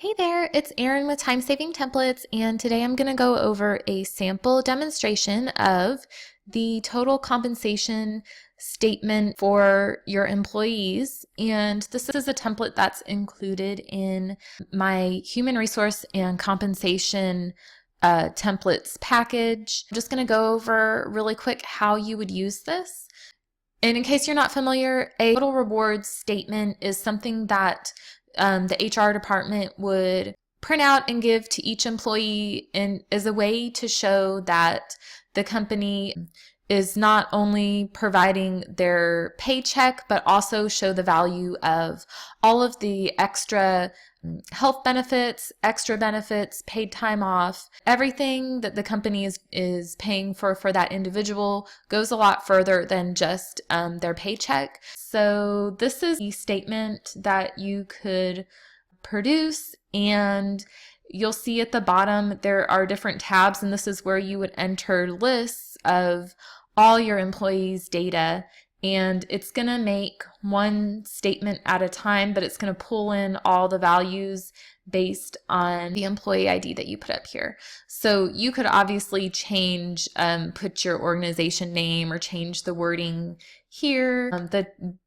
Hey there, it's Erin with Time Saving Templates, and today I'm going to go over a sample demonstration of the total compensation statement for your employees. And this is a template that's included in my human resource and compensation templates package. I'm just going to go over really quick how you would use this. And in case you're not familiar, a total rewards statement is something that the HR department would print out and give to each employee and as a way to show that the company is not only providing their paycheck, but also show the value of all of the extra health benefits, extra benefits, paid time off, everything that the company is paying for that individual goes a lot further than just their paycheck. So this is the statement that you could produce, and you'll see at the bottom there are different tabs, and this is where you would enter lists of all your employees' data, and it's going to make one statement at a time, but it's going to pull in all the values based on the employee ID that you put up here. So you could obviously change, put your organization name or change the wording here.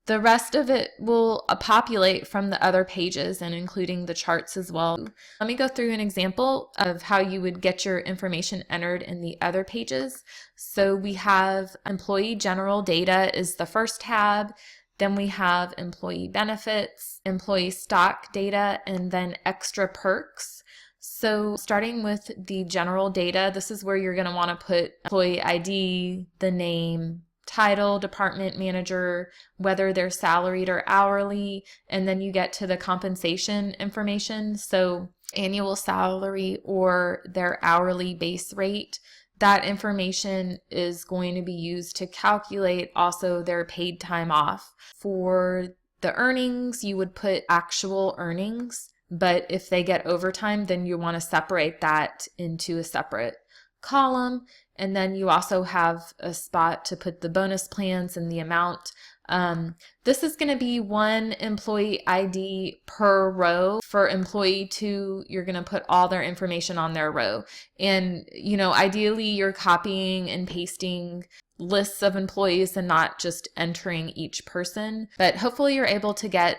The rest of it will populate from the other pages and including the charts as well. Let me go through an example of how you would get your information entered in the other pages. So we have employee general data is the first tab. Then we have employee benefits, employee stock data, and then extra perks. So starting with the general data, this is where you're going to want to put employee ID, the name, title, department manager, whether they're salaried or hourly, and then you get to the compensation information. So annual salary or their hourly base rate. That information is going to be used to calculate also their paid time off. For the earnings, you would put actual earnings, but if they get overtime, then you want to separate that into a separate column. And then you also have a spot to put the bonus plans and the amount. This is going to be one employee ID per row. For employee 2, you're going to put all their information on their row. And, ideally you're copying and pasting lists of employees and not just entering each person. But hopefully you're able to get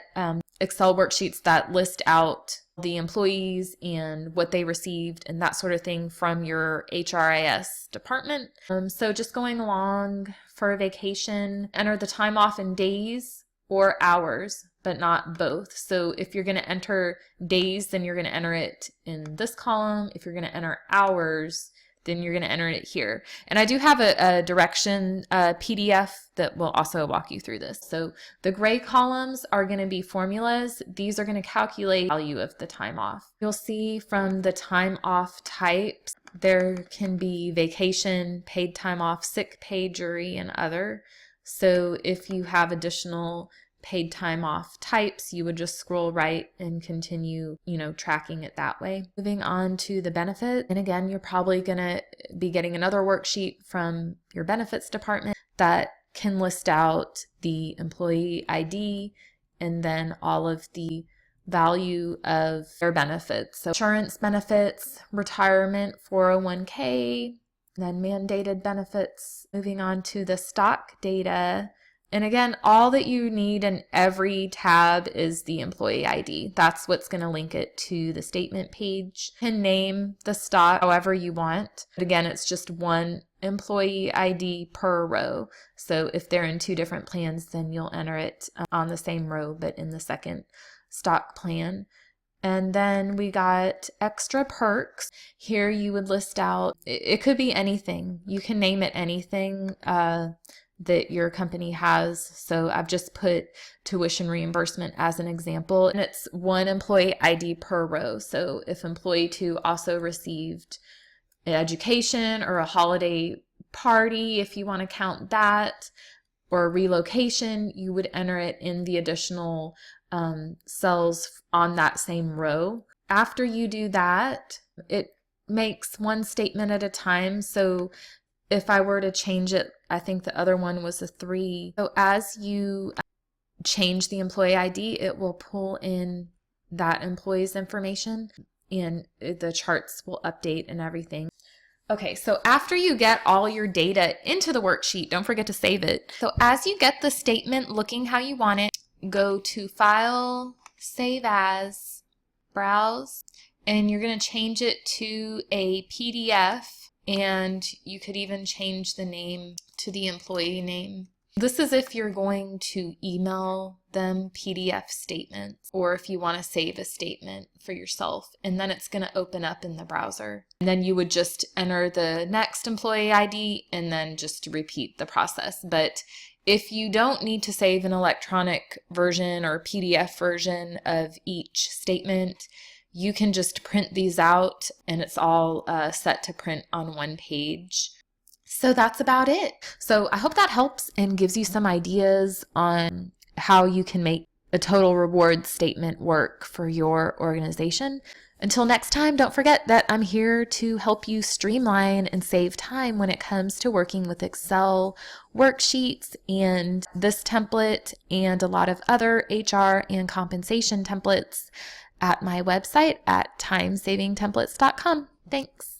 Excel worksheets that list out the employees and what they received and that sort of thing from your HRIS department. So just going along for a vacation, enter the time off in days or hours, but not both. So if you're going to enter days, then you're going to enter it in this column. If you're going to enter hours, then you're going to enter it here. And I do have a direction PDF that will also walk you through this. So the gray columns are going to be formulas. These are going to calculate the value of the time off. You'll see from the time off types, there can be vacation, paid time off, sick pay, jury, and other. So if you have additional paid time off types, you would just scroll right and continue, tracking it that way. Moving on to the benefit. And again, you're probably going to be getting another worksheet from your benefits department that can list out the employee ID and then all of the value of their benefits. So insurance benefits, retirement, 401k, then mandated benefits. Moving on to the stock data. And again, all that you need in every tab is the employee ID. That's what's going to link it to the statement page. You can name the stock however you want. But again, it's just one employee ID per row. So if they're in 2 different plans, then you'll enter it on the same row, but in the second stock plan. And then we got extra perks. Here you would list out, it could be anything. You can name it anything that your company has. So I've just put tuition reimbursement as an example, and it's one employee ID per row. So if employee 2 also received education or a holiday party, if you want to count that, or relocation, you would enter it in the additional cells on that same row. After you do that, it makes one statement at a time. So if I were to change it, I think the other one was a 3. So as you change the employee ID, it will pull in that employee's information, and the charts will update and everything. Okay, so after you get all your data into the worksheet, don't forget to save it. So as you get the statement looking how you want it, go to File, Save As, Browse, and you're going to change it to a PDF, and you could even change the name to the employee name. This is if you're going to email them PDF statements, or if you want to save a statement for yourself, and then it's going to open up in the browser. And then you would just enter the next employee ID and then just repeat the process. But if you don't need to save an electronic version or PDF version of each statement, you can just print these out, and it's all set to print on one page. So that's about it. So I hope that helps and gives you some ideas on how you can make a total reward statement work for your organization. Until next time, don't forget that I'm here to help you streamline and save time when it comes to working with Excel worksheets and this template and a lot of other HR and compensation templates at my website at timesavingtemplates.com. Thanks.